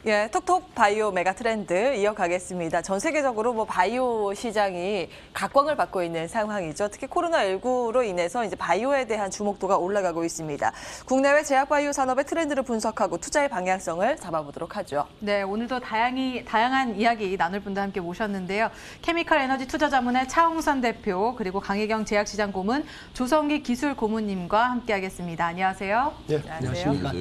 예, 톡톡 바이오 메가 트렌드 이어가겠습니다. 전 세계적으로 바이오 시장이 각광을 받고 있는 상황이죠. 특히 코로나19로 인해서 이제 바이오에 대한 주목도가 올라가고 있습니다. 국내외 제약 바이오 산업의 트렌드를 분석하고 투자의 방향성을 잡아보도록 하죠. 네, 오늘도 다양한 이야기 나눌 분들 함께 모셨는데요. 케미칼 에너지 투자자문의 차홍선 대표, 그리고 강혜경 제약시장 고문, 조성기 기술 고문님과 함께하겠습니다. 안녕하세요. 네, 안녕하십니까.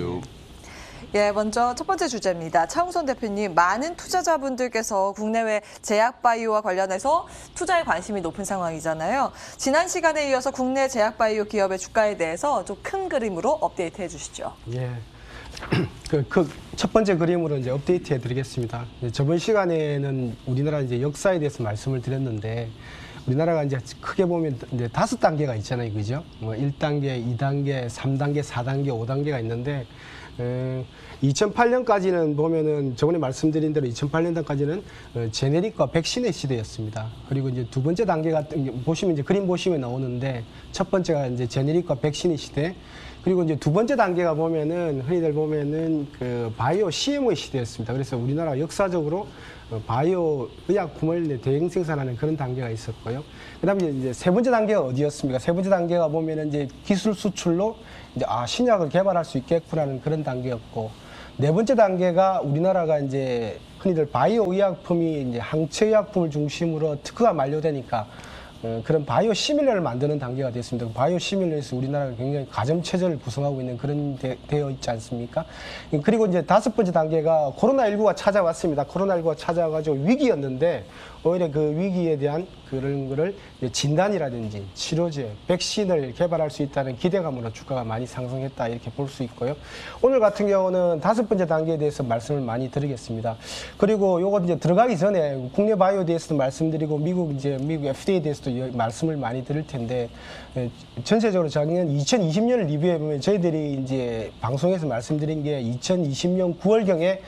예, 먼저 첫 번째 주제입니다. 차홍선 대표님, 많은 투자자분들께서 국내외 제약 바이오와 관련해서 투자에 관심이 높은 상황이잖아요. 지난 시간에 이어서 국내 제약 바이오 기업의 주가에 대해서 좀 큰 그림으로 업데이트해 주시죠. 예. 첫 번째 그림으로 이제 업데이트해 드리겠습니다. 저번 시간에는 우리나라 이제 역사에 대해서 말씀을 드렸는데, 우리나라가 이제 크게 보면 이제 5단계가 있잖아요. 그죠? 1단계, 2단계, 3단계, 4단계, 5단계가 있는데, 2008년까지는 보면은 저번에 말씀드린 대로 2008년까지는 제네릭과 백신의 시대였습니다. 그리고 이제 두 번째 단계가 보시면 이제 그림 보시면 나오는데, 첫 번째가 이제 제네릭과 백신의 시대. 그리고 이제 두 번째 단계가 보면은 흔히들 보면은 그 바이오 CMO의 시대였습니다. 그래서 우리나라 역사적으로 바이오 의약품을 대량 생산하는 그런 단계가 있었고요. 그다음에 이제 세 번째 단계가 어디였습니까? 세 번째 단계가 보면은 이제 기술 수출로 이제 신약을 개발할 수 있겠구나는 그런 단계였고, 네 번째 단계가 우리나라가 이제 흔히들 바이오 의약품이 이제 항체 의약품을 중심으로 특허가 만료되니까 그런 바이오 시밀러를 만드는 단계가 됐습니다. 바이오 시밀러에서 우리나라가 굉장히 가점체제를 구성하고 있는 그런 되어 있지 않습니까? 그리고 이제 다섯 번째 단계가 코로나19가 찾아왔습니다. 코로나19가 찾아와가지고 위기였는데, 오히려 그 위기에 대한 그런 거를 진단이라든지 치료제, 백신을 개발할 수 있다는 기대감으로 주가가 많이 상승했다, 이렇게 볼 수 있고요. 오늘 같은 경우는 다섯 번째 단계에 대해서 말씀을 많이 드리겠습니다. 그리고 요거 이제 들어가기 전에 국내 바이오에 대해서도 말씀드리고 미국 FDA에 대해서도 말씀을 많이 드릴 텐데, 전체적으로 작년 2020년을 리뷰해 보면 저희들이 이제 방송에서 말씀드린 게 2020년 9월경에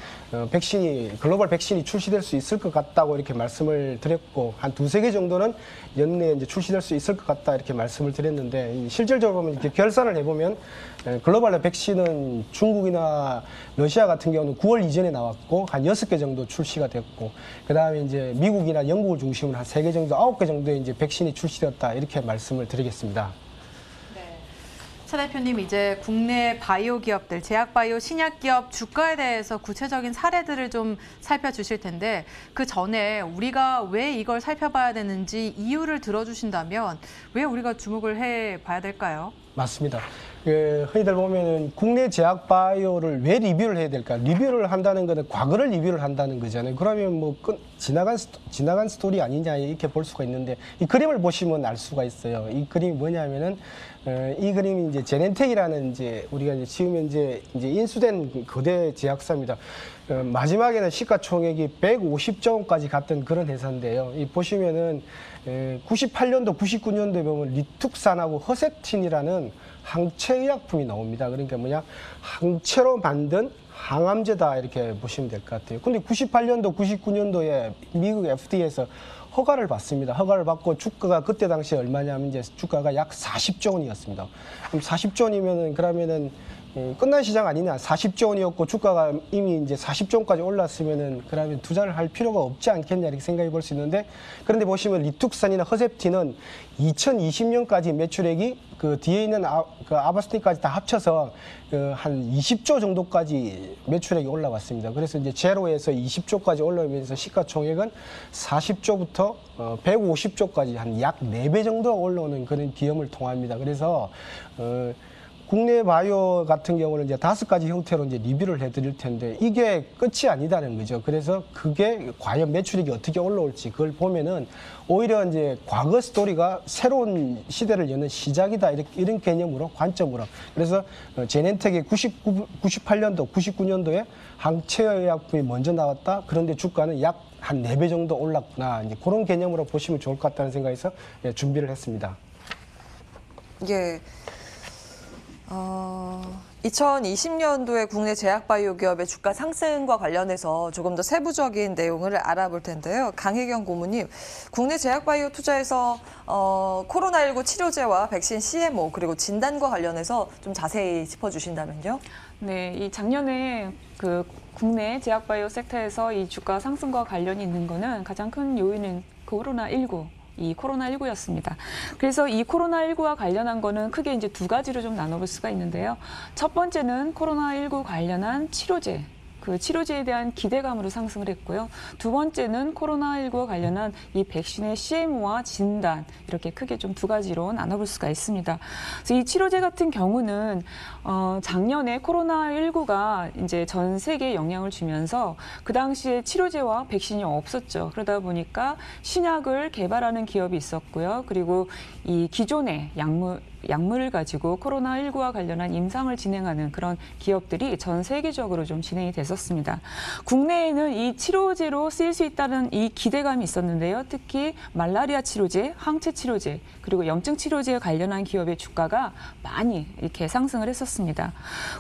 글로벌 백신이 출시될 수 있을 것 같다고 이렇게 말씀을 드렸고, 한 두세 개 정도는 연내에 이제 출시될 수 있을 것 같다, 이렇게 말씀을 드렸는데, 실질적으로 보면 이렇게 결산을 해보면 글로벌 백신은 중국이나 러시아 같은 경우는 9월 이전에 나왔고 한 6개 정도 출시가 됐고, 그다음에 이제 미국이나 영국을 중심으로 한 3개 정도, 9개 정도의 이제 백신이 출시되었다, 이렇게 말씀을 드리겠습니다. 차 대표님, 이제 국내 바이오 기업들, 제약 바이오 신약 기업 주가에 대해서 구체적인 사례들을 좀 살펴주실 텐데, 그 전에 우리가 왜 이걸 살펴봐야 되는지 이유를 들어주신다면 왜 우리가 주목을 해봐야 될까요? 맞습니다. 흔히들 보면은 국내 제약 바이오를 왜 리뷰를 해야 될까? 리뷰를 한다는 것은 과거를 리뷰를 한다는 거잖아요. 그러면 지나간 스토리 아니냐, 이렇게 볼 수가 있는데, 이 그림을 보시면 알 수가 있어요. 이 그림이 뭐냐면은 이 그림이 이제 제넨텍이라는 우리가 이제 지금 이제 인수된 거대 제약사입니다. 마지막에는 시가총액이 150조 원까지 갔던 그런 회사인데요. 이 보시면은 98년도, 99년도에 보면 리툭산하고 허셉틴이라는 항체 의약품이 나옵니다. 그러니까 항체로 만든 항암제다, 이렇게 보시면 될 것 같아요. 근데 98년도, 99년도에 미국 FDA에서 허가를 받습니다. 허가를 받고 주가가 그때 당시에 얼마냐면 이제 주가가 약 40조 원이었습니다. 그럼 40조 원이면은 그러면은 끝난 시장 아니냐, 40조 원이었고 주가가 이미 이제 40조 원까지 올랐으면은 그러면 투자를 할 필요가 없지 않겠냐, 이렇게 생각해 볼 수 있는데, 그런데 보시면 리툭산이나 허셉틴은 2020년까지 매출액이 그 뒤에 있는 아바스틴까지 다 합쳐서 한 20조 정도까지 매출액이 올라왔습니다. 그래서 이제 제로에서 20조까지 올라오면서 시가총액은 40조부터 150조까지 한 약 4배 정도가 올라오는 그런 기염을 통합니다. 그래서 국내 바이오 같은 경우는 이제 5가지 형태로 이제 리뷰를 해드릴 텐데, 이게 끝이 아니다는 거죠. 그래서 그게 과연 매출액이 어떻게 올라올지 그걸 보면은 오히려 이제 과거 스토리가 새로운 시대를 여는 시작이다, 이런 개념으로, 관점으로. 그래서 제넨텍이 98년도, 99년도에 항체의약품이 먼저 나왔다. 그런데 주가는 약 한 4배 정도 올랐구나. 이제 그런 개념으로 보시면 좋을 것 같다는 생각에서 준비를 했습니다. 예. 2020년도에 국내 제약 바이오 기업의 주가 상승과 관련해서 조금 더 세부적인 내용을 알아볼 텐데요. 강혜경 고문님, 국내 제약 바이오 투자에서 코로나19 치료제와 백신 CMO 그리고 진단과 관련해서 좀 자세히 짚어주신다면요. 네, 이 작년에 그 국내 제약바이오 섹터에서 이 주가 상승과 관련이 있는 거는 가장 큰 요인은 코로나19. 이 코로나19였습니다. 그래서 이 코로나19와 관련한 거는 크게 이제 두 가지로 좀 나눠볼 수가 있는데요. 첫 번째는 코로나19 관련한 치료제. 그 치료제에 대한 기대감으로 상승을 했고요. 두 번째는 코로나19와 관련한 이 백신의 CMO와 진단 이렇게 크게 좀 두 가지로 나눠볼 수가 있습니다. 그래서 이 치료제 같은 경우는 작년에 코로나19가 이제 전 세계에 영향을 주면서 그 당시에 치료제와 백신이 없었죠. 그러다 보니까 신약을 개발하는 기업이 있었고요. 그리고 이 기존의 약물을 가지고 코로나19와 관련한 임상을 진행하는 그런 기업들이 전 세계적으로 좀 진행이 됐었습니다. 국내에는 이 치료제로 쓰일 수 있다는 이 기대감이 있었는데요. 특히 말라리아 치료제, 항체 치료제, 그리고 염증 치료제에 관련한 기업의 주가가 많이 이렇게 상승을 했었습니다.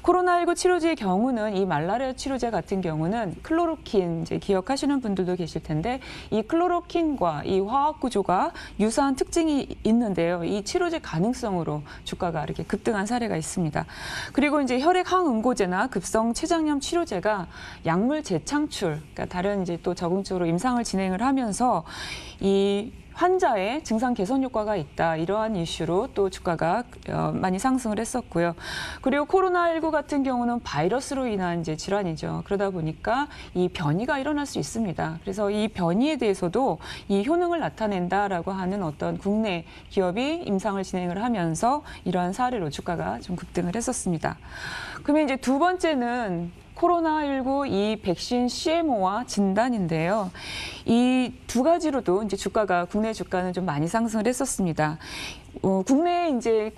코로나19 치료제의 경우는 이 말라리아 치료제 같은 경우는 클로로킨 이제 기억하시는 분들도 계실 텐데 이 클로로킨과 이 화학 구조가 유사한 특징이 있는데요. 이 치료제 가능성으로 주가가 이렇게 급등한 사례가 있습니다. 그리고 이제 혈액 항응고제나 급성 췌장염 치료제가 약물 재창출, 그러니까 다른 이제 또 적응적으로 임상을 진행을 하면서 이 환자의 증상 개선 효과가 있다. 이러한 이슈로 또 주가가 많이 상승을 했었고요. 그리고 코로나19 같은 경우는 바이러스로 인한 이제 질환이죠. 그러다 보니까 이 변이가 일어날 수 있습니다. 그래서 이 변이에 대해서도 이 효능을 나타낸다라고 하는 어떤 국내 기업이 임상을 진행을 하면서 이러한 사례로 주가가 좀 급등을 했었습니다. 그러면 이제 두 번째는 코로나19 이 백신 CMO와 진단인데요. 이 두 가지로도 이제 주가가 국내 주가는 좀 많이 상승을 했었습니다. 국내 이제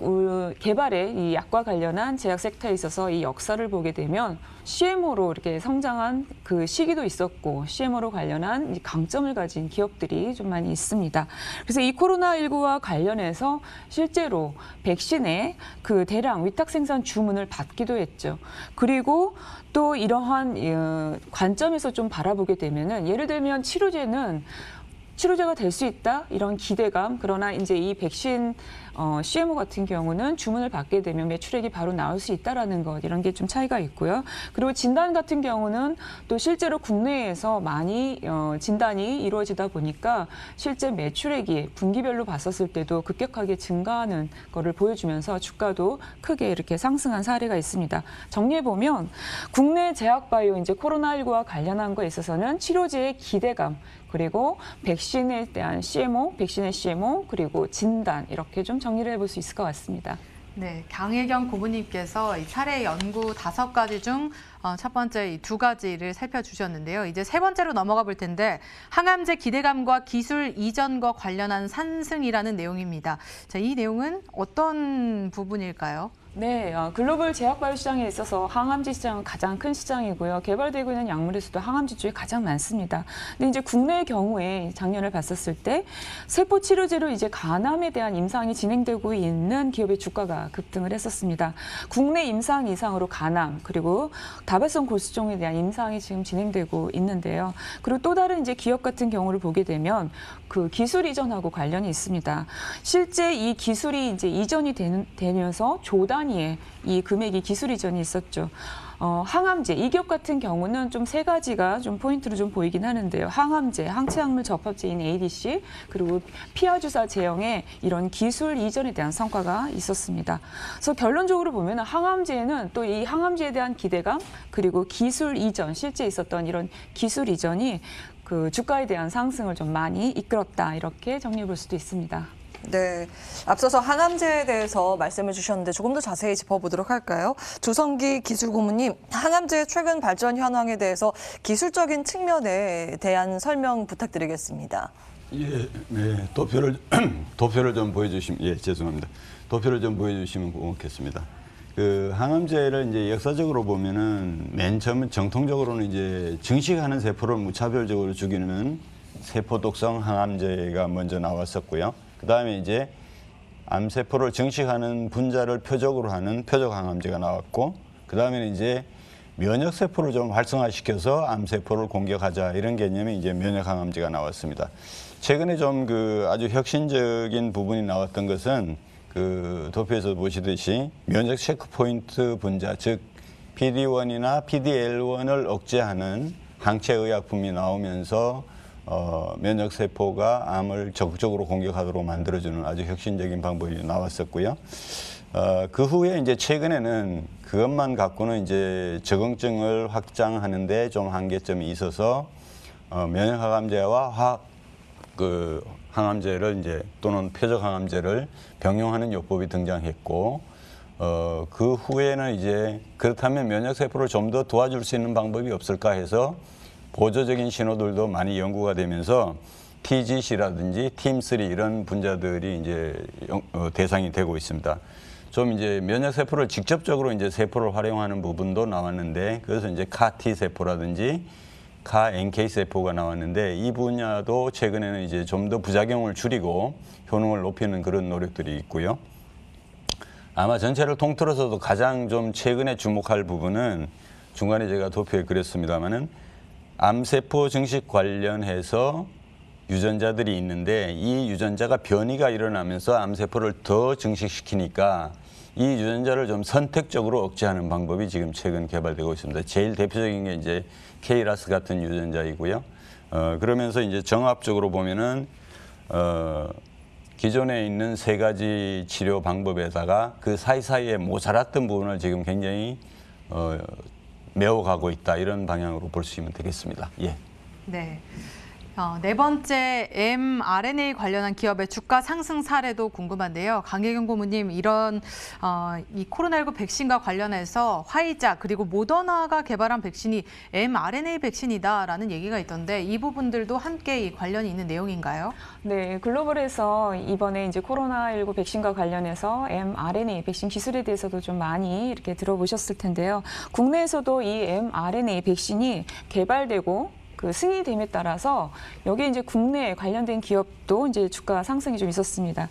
개발의 이 약과 관련한 제약 섹터에 있어서 이 역사를 보게 되면 CMO로 이렇게 성장한 그 시기도 있었고 CMO로 관련한 강점을 가진 기업들이 좀 많이 있습니다. 그래서 이 코로나19와 관련해서 실제로 백신의 그 대량 위탁 생산 주문을 받기도 했죠. 그리고 또 이러한 관점에서 좀 바라보게 되면은 예를 들면 치료제가 될 수 있다 이런 기대감. 그러나 이제 이 백신 CMO 같은 경우는 주문을 받게 되면 매출액이 바로 나올 수 있다라는 것 이런 게 좀 차이가 있고요. 그리고 진단 같은 경우는 또 실제로 국내에서 많이 진단이 이루어지다 보니까 실제 매출액이 분기별로 봤었을 때도 급격하게 증가하는 거를 보여주면서 주가도 크게 이렇게 상승한 사례가 있습니다. 정리해 보면 국내 제약바이오 이제 코로나19와 관련한 거에 있어서는 치료제의 기대감. 그리고 백신에 대한 CMO, 백신의 CMO, 그리고 진단 이렇게 좀 정리를 해볼 수 있을 것 같습니다. 네, 강혜경 고문님께서 이 사례 연구 5가지 중 첫 번째 이 2가지를 살펴주셨는데요. 이제 세 번째로 넘어가 볼 텐데 항암제 기대감과 기술 이전과 관련한 상승이라는 내용입니다. 자, 이 내용은 어떤 부분일까요? 네, 글로벌 제약바이오 시장에 있어서 항암제 시장은 가장 큰 시장이고요. 개발되고 있는 약물에서도 항암제 쪽이 가장 많습니다. 근데 이제 국내의 경우에 작년을 봤었을 때 세포 치료제로 이제 간암에 대한 임상이 진행되고 있는 기업의 주가가 급등을 했었습니다. 국내 임상 이상으로 간암 그리고 다발성 골수종에 대한 임상이 지금 진행되고 있는데요. 그리고 또 다른 이제 기업 같은 경우를 보게 되면 그 기술 이전하고 관련이 있습니다. 실제 이 기술이 이제 이전이 되면서 조 단위의 이 금액이 기술 이전이 있었죠. 항암제, 이 기업 같은 경우는 좀 세 가지가 좀 포인트로 좀 보이긴 하는데요. 항암제, 항체약물 접합제인 ADC, 그리고 피하 주사 제형의 이런 기술 이전에 대한 성과가 있었습니다. 그래서 결론적으로 보면 항암제는 또 이 항암제에 대한 기대감, 그리고 기술 이전, 실제 있었던 이런 기술 이전이 그 주가에 대한 상승을 좀 많이 이끌었다. 이렇게 정리해 볼 수도 있습니다. 네, 앞서서 항암제에 대해서 말씀을 주셨는데 조금 더 자세히 짚어보도록 할까요? 조성기 기술고문님, 항암제의 최근 발전 현황에 대해서 기술적인 측면에 대한 설명 부탁드리겠습니다. 예, 네, 도표를 좀 보여주시면, 예, 죄송합니다. 도표를 좀 보여주시면 고맙겠습니다. 그 항암제를 이제 역사적으로 보면은 맨 처음 정통적으로는 이제 증식하는 세포를 무차별적으로 죽이는 세포 독성 항암제가 먼저 나왔었고요. 그 다음에 이제 암세포를 증식하는 분자를 표적으로 하는 표적 항암제가 나왔고, 그 다음에는 이제 면역세포를 좀 활성화시켜서 암세포를 공격하자 이런 개념이 이제 면역항암제가 나왔습니다. 최근에 좀 그 아주 혁신적인 부분이 나왔던 것은 그 도표에서 보시듯이 면역 체크포인트 분자, 즉 PD-1이나 PD-L1을 억제하는 항체 의약품이 나오면서 면역 세포가 암을 적극적으로 공격하도록 만들어주는 아주 혁신적인 방법이 나왔었고요. 그 후에 이제 최근에는 그것만 갖고는 이제 적응증을 확장하는데 좀 한계점이 있어서 면역 항암제와 항암제를 이제 또는 표적 항암제를 병용하는 요법이 등장했고, 그 후에는 이제 그렇다면 면역 세포를 좀 더 도와줄 수 있는 방법이 없을까 해서 보조적인 신호들도 많이 연구가 되면서 TGC라든지 TIM3 이런 분자들이 이제 대상이 되고 있습니다. 좀 이제 면역 세포를 직접적으로 이제 세포를 활용하는 부분도 나왔는데, 그래서 이제 CAR-T 세포라든지 CAR-NK 세포가 나왔는데, 이 분야도 최근에는 이제 좀 더 부작용을 줄이고 효능을 높이는 그런 노력들이 있고요. 아마 전체를 통틀어서도 가장 좀 최근에 주목할 부분은 중간에 제가 도표에 그렸습니다만은 암세포 증식 관련해서 유전자들이 있는데, 이 유전자가 변이가 일어나면서 암세포를 더 증식시키니까 이 유전자를 좀 선택적으로 억제하는 방법이 지금 최근 개발되고 있습니다. 제일 대표적인 게 이제 KRAS 같은 유전자이고요. 그러면서 이제 정합적으로 보면은 기존에 있는 3가지 치료 방법에다가 그 사이사이에 모자랐던 부분을 지금 굉장히 메워가고 있다, 이런 방향으로 볼 수 있으면 되겠습니다. 예. 네. 네 번째 mRNA 관련한 기업의 주가 상승 사례도 궁금한데요. 강혜경 고문님, 이런 이 코로나19 백신과 관련해서 화이자 그리고 모더나가 개발한 백신이 mRNA 백신이다라는 얘기가 있던데, 이 부분들도 함께 이 관련이 있는 내용인가요? 네, 글로벌에서 이번에 이제 코로나19 백신과 관련해서 mRNA 백신 기술에 대해서도 좀 많이 이렇게 들어보셨을 텐데요. 국내에서도 이 mRNA 백신이 개발되고 그 승인됨에 따라서 여기에 이제 국내에 관련된 기업도 이제 주가 상승이 좀 있었습니다.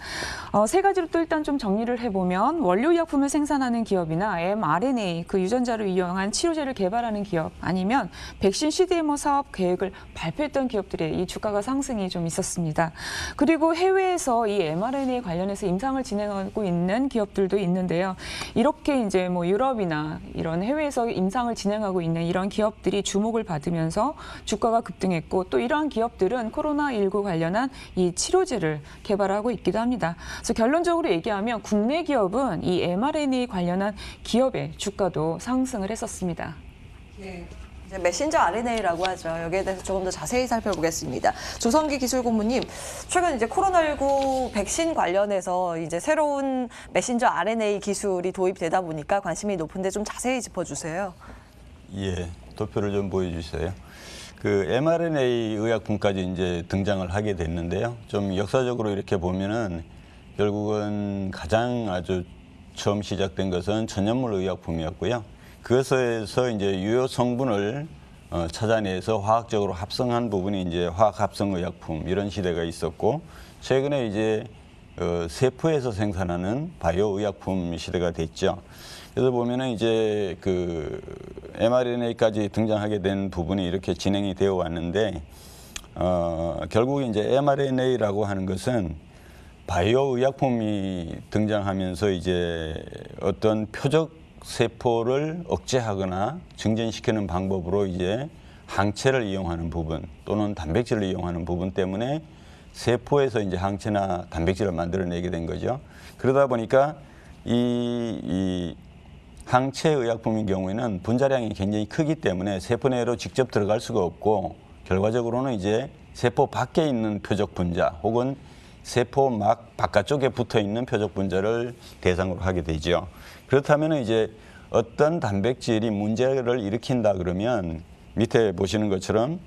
3가지로 또 일단 좀 정리를 해보면, 원료의약품을 생산하는 기업이나 mRNA 그 유전자를 이용한 치료제를 개발하는 기업, 아니면 백신 CDMO 사업 계획을 발표했던 기업들의 이 주가가 상승이 좀 있었습니다. 그리고 해외에서 이 mRNA 관련해서 임상을 진행하고 있는 기업들도 있는데요. 이렇게 이제 뭐 유럽이나 이런 해외에서 임상을 진행하고 있는 이런 기업들이 주목을 받으면서 주가가 급등했고, 또 이러한 기업들은 코로나19 관련한 이 치료제를 개발하고 있기도 합니다. 그래서 결론적으로 얘기하면 국내 기업은 이 mRNA 관련한 기업의 주가도 상승을 했었습니다. 네. 이제 메신저 RNA라고 하죠. 여기에 대해서 조금 더 자세히 살펴보겠습니다. 조성기 기술고문님, 최근 이제 코로나19 백신 관련해서 이제 새로운 메신저 RNA 기술이 도입되다 보니까 관심이 높은데 좀 자세히 짚어주세요. 예, 도표를 좀 보여주세요. 그 mRNA 의약품까지 이제 등장을 하게 됐는데요. 좀 역사적으로 이렇게 보면은 결국은 가장 아주 처음 시작된 것은 천연물 의약품이었고요. 그것에서 이제 유효 성분을 찾아내서 화학적으로 합성한 부분이 이제 화학 합성 의약품, 이런 시대가 있었고, 최근에 이제 세포에서 생산하는 바이오 의약품 시대가 됐죠. 그래서 보면은 이제 그 mRNA까지 등장하게 된 부분이 이렇게 진행이 되어 왔는데, 결국 이제 mRNA라고 하는 것은 바이오 의약품이 등장하면서 이제 어떤 표적 세포를 억제하거나 증진시키는 방법으로 이제 항체를 이용하는 부분 또는 단백질을 이용하는 부분 때문에 세포에서 이제 항체나 단백질을 만들어내게 된 거죠. 그러다 보니까 이 항체 의약품인 경우에는 분자량이 굉장히 크기 때문에 세포 내로 직접 들어갈 수가 없고, 결과적으로는 이제 세포 밖에 있는 표적 분자 혹은 세포 막 바깥쪽에 붙어 있는 표적 분자를 대상으로 하게 되죠. 그렇다면 이제 어떤 단백질이 문제를 일으킨다 그러면 밑에 보시는 것처럼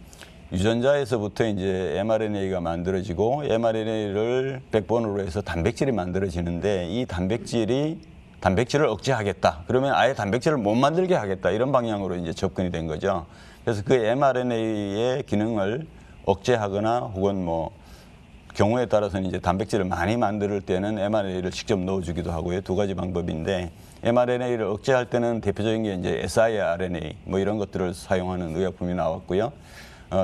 유전자에서부터 이제 mRNA가 만들어지고, mRNA를 백본으로 해서 단백질이 만들어지는데, 이 단백질을 억제하겠다, 그러면 아예 단백질을 못 만들게 하겠다, 이런 방향으로 이제 접근이 된 거죠. 그래서 그 mRNA의 기능을 억제하거나 혹은 뭐 경우에 따라서는 이제 단백질을 많이 만들 때는 mRNA를 직접 넣어주기도 하고요. 2가지 방법인데, mRNA를 억제할 때는 대표적인 게 이제 siRNA 뭐 이런 것들을 사용하는 의약품이 나왔고요.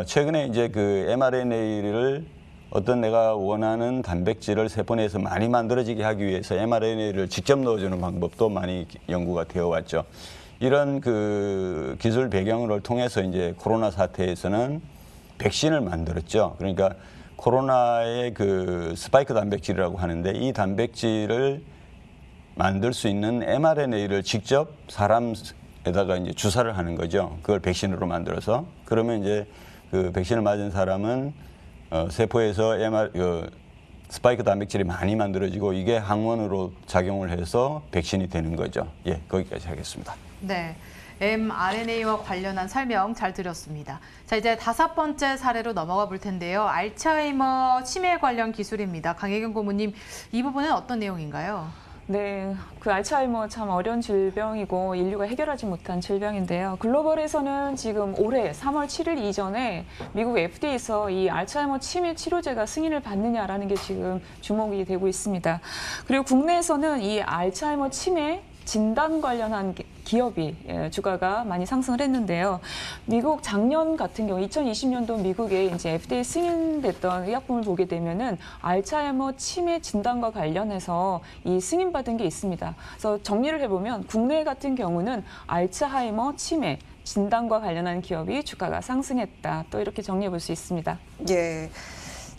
최근에 이제 그 mRNA를 어떤 내가 원하는 단백질을 세포 내에서 많이 만들어지게 하기 위해서 mRNA를 직접 넣어주는 방법도 많이 연구가 되어 왔죠. 이런 그 기술 배경을 통해서 이제 코로나 사태에서는 백신을 만들었죠. 그러니까 코로나의 그 스파이크 단백질이라고 하는데 이 단백질을 만들 수 있는 mRNA를 직접 사람에다가 이제 주사를 하는 거죠. 그걸 백신으로 만들어서. 그러면 이제 그 백신을 맞은 사람은 세포에서 스파이크 단백질이 많이 만들어지고 이게 항원으로 작용을 해서 백신이 되는 거죠. 예, 거기까지 하겠습니다. 네. mRNA와 관련한 설명 잘 들었습니다. 자, 이제 5번째 사례로 넘어가 볼 텐데요. 알츠하이머 치매 관련 기술입니다. 강혜경 고문님, 이 부분은 어떤 내용인가요? 네, 그 알츠하이머 참 어려운 질병이고 인류가 해결하지 못한 질병인데요. 글로벌에서는 지금 올해 3월 7일 이전에 미국 FDA에서 이 알츠하이머 치매 치료제가 승인을 받느냐라는 게 지금 주목이 되고 있습니다. 그리고 국내에서는 이 알츠하이머 치매 진단 관련한 기업이 주가가 많이 상승을 했는데요. 미국 작년 같은 경우 2020년도 미국에 이제 FDA 승인됐던 의약품을 보게 되면은 알츠하이머 치매 진단과 관련해서 이 승인받은 게 있습니다. 그래서 정리를 해보면 국내 같은 경우는 알츠하이머 치매 진단과 관련한 기업이 주가가 상승했다. 또 이렇게 정리해 볼 수 있습니다. 예.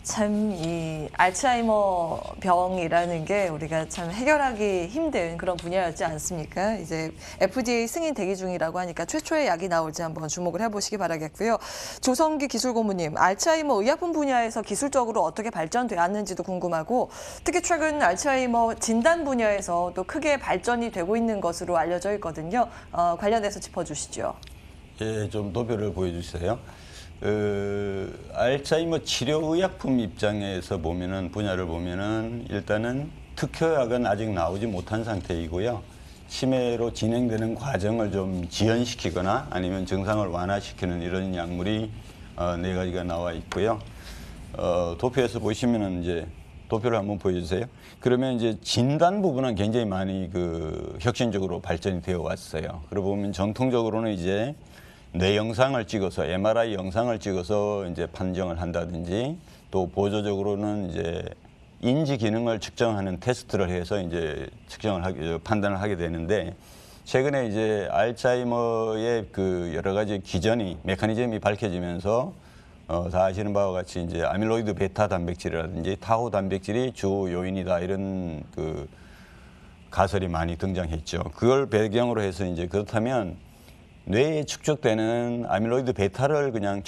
참 이 알츠하이머 병이라는 게 우리가 참 해결하기 힘든 그런 분야였지 않습니까? 이제 FDA 승인 대기 중이라고 하니까 최초의 약이 나올지 한번 주목을 해보시기 바라겠고요. 조성기 기술고문님, 알츠하이머 의약품 분야에서 기술적으로 어떻게 발전되었는지도 궁금하고 특히 최근 알츠하이머 진단 분야에서 또 크게 발전이 되고 있는 것으로 알려져 있거든요. 관련해서 짚어주시죠. 예, 좀 도표를 보여주세요. 알츠하이머 치료의약품 입장에서 보면은 분야를 보면은 일단은 특효약은 아직 나오지 못한 상태이고요. 치매로 진행되는 과정을 좀 지연시키거나 아니면 증상을 완화시키는 이런 약물이 4가지가 나와 있고요. 도표에서 보시면은 이제 도표를 한번 보여주세요. 그러면 이제 진단 부분은 굉장히 많이 그 혁신적으로 발전이 되어 왔어요. 그러고 보면 정통적으로는 이제 뇌 영상을 찍어서 MRI 영상을 찍어서 이제 판정을 한다든지 또 보조적으로는 이제 인지 기능을 측정하는 테스트를 해서 이제 판단을 하게 되는데 최근에 이제 알츠하이머의 그 여러 가지 기전이 메커니즘이 밝혀지면서 다 아시는 바와 같이 이제 아밀로이드 베타 단백질이라든지 타우 단백질이 주 요인이다 이런 그 가설이 많이 등장했죠. 그걸 배경으로 해서 이제 그렇다면 뇌에 축적되는 아밀로이드 베타를 그냥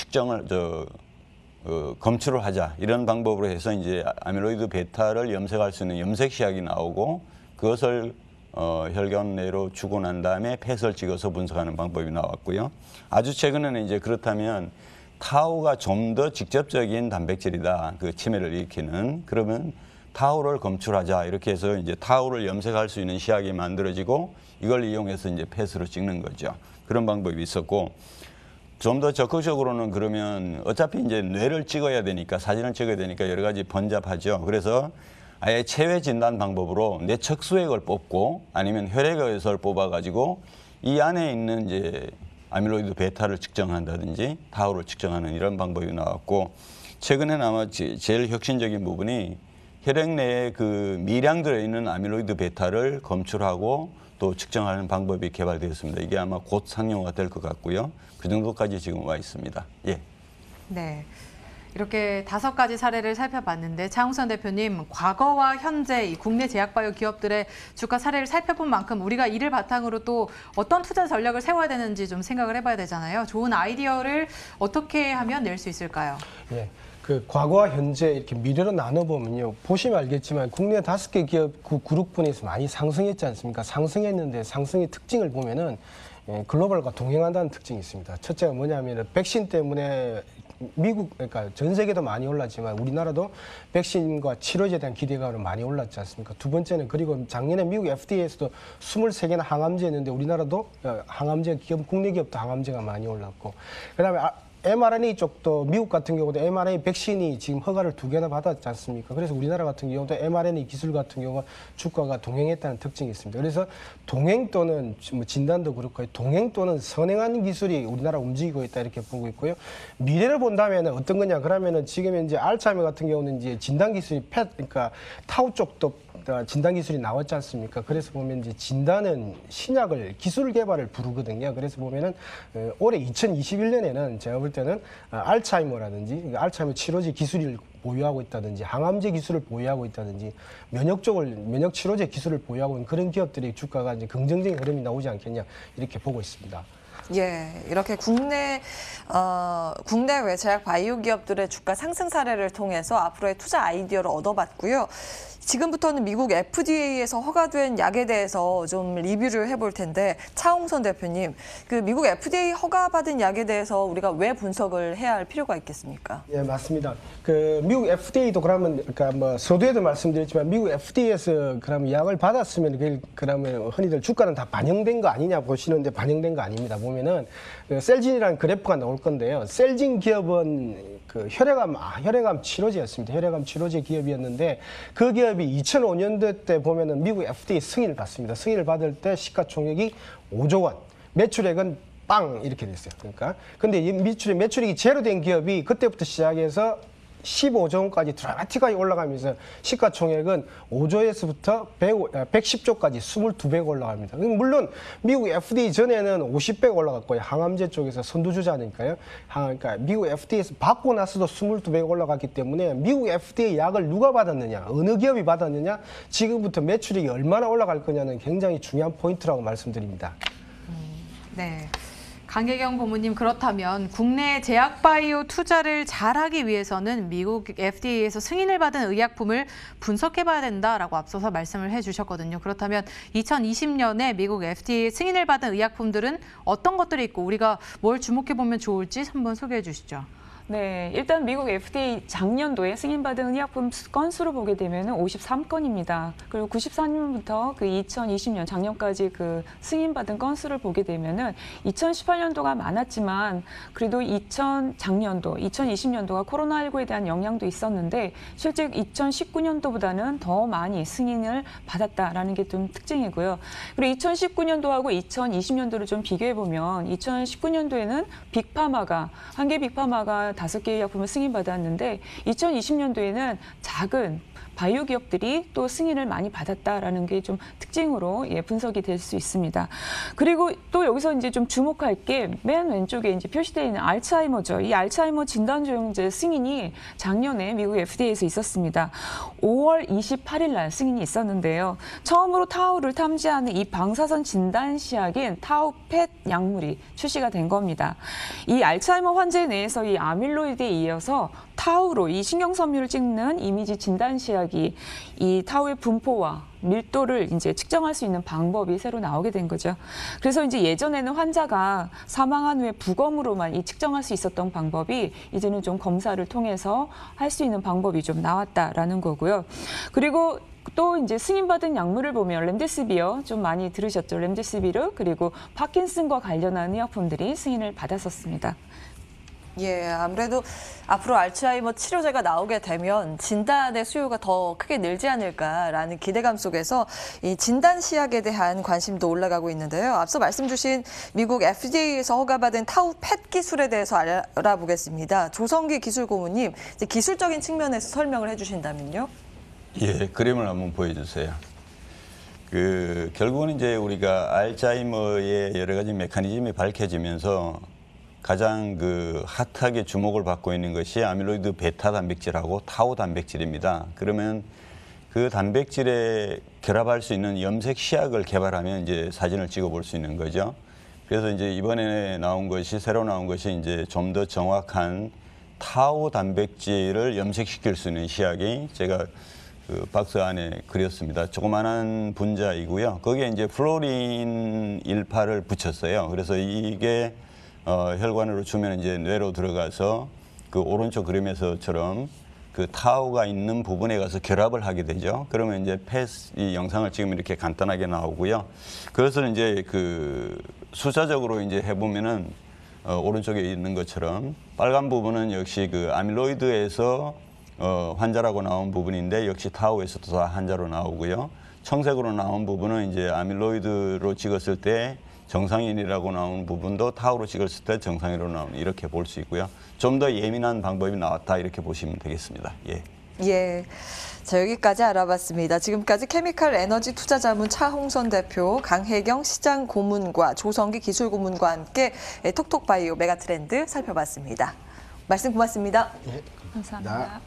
검출을 하자 이런 방법으로 해서 이제 아밀로이드 베타를 염색할 수 있는 염색 시약이 나오고 그것을 혈관 내로 주고 난 다음에 펫을 찍어서 분석하는 방법이 나왔고요. 아주 최근에는 이제 그렇다면 타우가 좀 더 직접적인 단백질이다. 그 치매를 일으키는. 그러면 타우를 검출하자. 이렇게 해서 이제 타우를 염색할 수 있는 시약이 만들어지고 이걸 이용해서 이제 펫으로 찍는 거죠. 그런 방법이 있었고 좀 더 적극적으로는 그러면 어차피 이제 뇌를 찍어야 되니까 사진을 찍어야 되니까 여러 가지 번잡하죠. 그래서 아예 체외 진단 방법으로 뇌 척수액을 뽑고 아니면 혈액을 뽑아가지고 이 안에 있는 이제 아밀로이드 베타를 측정한다든지 타우를 측정하는 이런 방법이 나왔고 최근에는 아마 제일 혁신적인 부분이 혈액 내에 그 미량 들어있는 아밀로이드 베타를 검출하고 또 측정하는 방법이 개발되었습니다. 이게 아마 곧 상용화 될 것 같고요. 그 정도까지 지금 와 있습니다. 예. 네. 이렇게 5가지 사례를 살펴봤는데 장우선 대표님, 과거와 현재 이 국내 제약바이오 기업들의 주가 사례를 살펴본 만큼 우리가 이를 바탕으로 또 어떤 투자 전략을 세워야 되는지 좀 생각을 해봐야 되잖아요. 좋은 아이디어를 어떻게 하면 낼 수 있을까요? 예. 그 과거와 현재 이렇게 미래로 나눠보면요. 보시면 알겠지만 국내 5개 기업 그룹분에서 많이 상승했지 않습니까? 상승했는데 상승의 특징을 보면은 글로벌과 동행한다는 특징이 있습니다. 첫째가 뭐냐면 백신 때문에 미국, 그러니까 전 세계도 많이 올랐지만 우리나라도 백신과 치료제에 대한 기대감은 많이 올랐지 않습니까? 두 번째는 그리고 작년에 미국 FDA에서도 23개나 항암제였는데 우리나라도 항암제 기업, 국내 기업도 항암제가 많이 올랐고 그다음에 mRNA 쪽도 미국 같은 경우도 mRNA 백신이 지금 허가를 2개나 받았지 않습니까? 그래서 우리나라 같은 경우도 mRNA 기술 같은 경우가 주가가 동행했다는 특징이 있습니다. 그래서 동행 또는 뭐 진단도 그렇고 동행 또는 선행하는 기술이 우리나라 움직이고 있다 이렇게 보고 있고요. 미래를 본다면 어떤 거냐? 그러면은 지금 이제 알츠하이머 같은 경우는 이제 진단 기술이 그러니까 타우 쪽도 진단 기술이 나왔지 않습니까? 그래서 보면 이제 진단은 신약을 기술 개발을 부르거든요. 그래서 보면은 올해 2021년에는 제가 볼 때는 알츠하이머라든지 알츠하이머 치료제 기술을 보유하고 있다든지 항암제 기술을 보유하고 있다든지 면역 치료제 기술을 보유하고 있는 그런 기업들의 주가가 이제 긍정적인 흐름이 나오지 않겠냐 이렇게 보고 있습니다. 예, 이렇게 국내외 제약 바이오 기업들의 주가 상승 사례를 통해서 앞으로의 투자 아이디어를 얻어봤고요. 지금부터는 미국 FDA에서 허가된 약에 대해서 좀 리뷰를 해볼 텐데 차홍선 대표님, 그 미국 FDA 허가받은 약에 대해서 우리가 왜 분석을 해야 할 필요가 있겠습니까? 예, 맞습니다. 그 미국 FDA도 그러면 그러니까 뭐 서두에도 말씀드렸지만 미국 FDA에서 그러면 약을 받았으면 그러면 흔히들 주가는 다 반영된 거 아니냐 보시는데 반영된 거 아닙니다. 보면은 그 셀진이라는 그래프가 나올 건데요. 셀진 기업은 그 혈액암 치료제였습니다. 혈액암 치료제 기업이었는데 그 기업이 2005년도 때 보면은 미국 FDA 승인을 받습니다. 승인을 받을 때 시가총액이 5조 원, 매출액은 빵 이렇게 됐어요. 그러니까 근데 이 매출액이 제로 된 기업이 그때부터 시작해서 15조 원까지 드라마틱하게 올라가면서 시가총액은 5조에서부터 110조까지 22배가 올라갑니다. 물론 미국 FDA 전에는 50배가 올라갔고요. 항암제 쪽에서 선두주자니까요. 그러니까 미국 FDA에서 받고 나서도 22배가 올라갔기 때문에 미국 FDA 약을 누가 받았느냐, 어느 기업이 받았느냐, 지금부터 매출액이 얼마나 올라갈 거냐는 굉장히 중요한 포인트라고 말씀드립니다. 네. 강혜경 고문님, 그렇다면 국내 제약바이오 투자를 잘하기 위해서는 미국 FDA에서 승인을 받은 의약품을 분석해봐야 된다라고 앞서서 말씀을 해주셨거든요. 그렇다면 2020년에 미국 FDA 승인을 받은 의약품들은 어떤 것들이 있고 우리가 뭘 주목해보면 좋을지 한번 소개해 주시죠. 네, 일단 미국 FDA 작년도에 승인받은 의약품 건수로 보게 되면 53건입니다. 그리고 94년부터 그 2020년 작년까지 그 승인받은 건수를 보게 되면은 2018년도가 많았지만 그래도 작년도 2020년도가 코로나19에 대한 영향도 있었는데 실제 2019년도보다는 더 많이 승인을 받았다라는 게 좀 특징이고요. 그리고 2019년도하고 2020년도를 좀 비교해 보면 2019년도에는 한계 빅파마가 5개의 약품을 승인받았는데 2020년도에는 작은 바이오 기업들이 또 승인을 많이 받았다라는 게 좀 특징으로 분석이 될 수 있습니다. 그리고 또 여기서 이제 좀 주목할 게 맨 왼쪽에 이제 표시되어 있는 알츠하이머죠. 이 알츠하이머 진단조영제 승인이 작년에 미국 FDA에서 있었습니다. 5월 28일 날 승인이 있었는데요. 처음으로 타우를 탐지하는 이 방사선 진단 시약인 타우펫 약물이 출시가 된 겁니다. 이 알츠하이머 환자에 내에서 이 아밀로이드에 이어서 타우로 이 신경섬유를 찍는 이미지 진단 시약이 이 타우의 분포와 밀도를 이제 측정할 수 있는 방법이 새로 나오게 된 거죠. 그래서 이제 예전에는 환자가 사망한 후에 부검으로만 이 측정할 수 있었던 방법이 이제는 좀 검사를 통해서 할 수 있는 방법이 좀 나왔다라는 거고요. 그리고 또 이제 승인받은 약물을 보면 렘데시비어 좀 많이 들으셨죠. 렘데시비르 그리고 파킨슨과 관련한 의약품들이 승인을 받았었습니다. 예, 아무래도 앞으로 알츠하이머 치료제가 나오게 되면 진단의 수요가 더 크게 늘지 않을까라는 기대감 속에서 이 진단 시약에 대한 관심도 올라가고 있는데요. 앞서 말씀 주신 미국 FDA에서 허가받은 타우 펫 기술에 대해서 알아보겠습니다. 조성기 기술 고문님, 이제 기술적인 측면에서 설명을 해주신다면요. 예, 그림을 한번 보여주세요. 결국은 이제 우리가 알츠하이머의 여러 가지 메커니즘이 밝혀지면서 가장 핫하게 주목을 받고 있는 것이 아밀로이드 베타 단백질하고 타우 단백질입니다. 그러면 그 단백질에 결합할 수 있는 염색 시약을 개발하면 이제 사진을 찍어볼 수 있는 거죠. 그래서 이제 이번에 새로 나온 것이 이제 좀 더 정확한 타우 단백질을 염색시킬 수 있는 시약이 제가 박스 안에 그렸습니다. 조그마한 분자이고요. 거기에 이제 플로린 18을 붙였어요. 그래서 이게 혈관으로 주면 이제 뇌로 들어가서 오른쪽 그림에서처럼 타우가 있는 부분에 가서 결합을 하게 되죠. 그러면 이제 이 영상을 지금 이렇게 간단하게 나오고요. 그것을 이제 숫자적으로 이제 해보면은 오른쪽에 있는 것처럼 빨간 부분은 역시 그 아밀로이드에서 환자라고 나온 부분인데 역시 타우에서도 다 환자로 나오고요. 청색으로 나온 부분은 이제 아밀로이드로 찍었을 때 정상인이라고 나오는 부분도 타우로 찍었을 때 정상인으로 나오는 이렇게 볼 수 있고요. 좀 더 예민한 방법이 나왔다 이렇게 보시면 되겠습니다. 예. 예. 자, 여기까지 알아봤습니다. 지금까지 케미칼 에너지 투자자문 차홍선 대표, 강혜경 시장 고문과 조성기 기술 고문과 함께 톡톡바이오 메가트렌드 살펴봤습니다. 말씀 고맙습니다. 예. 감사합니다.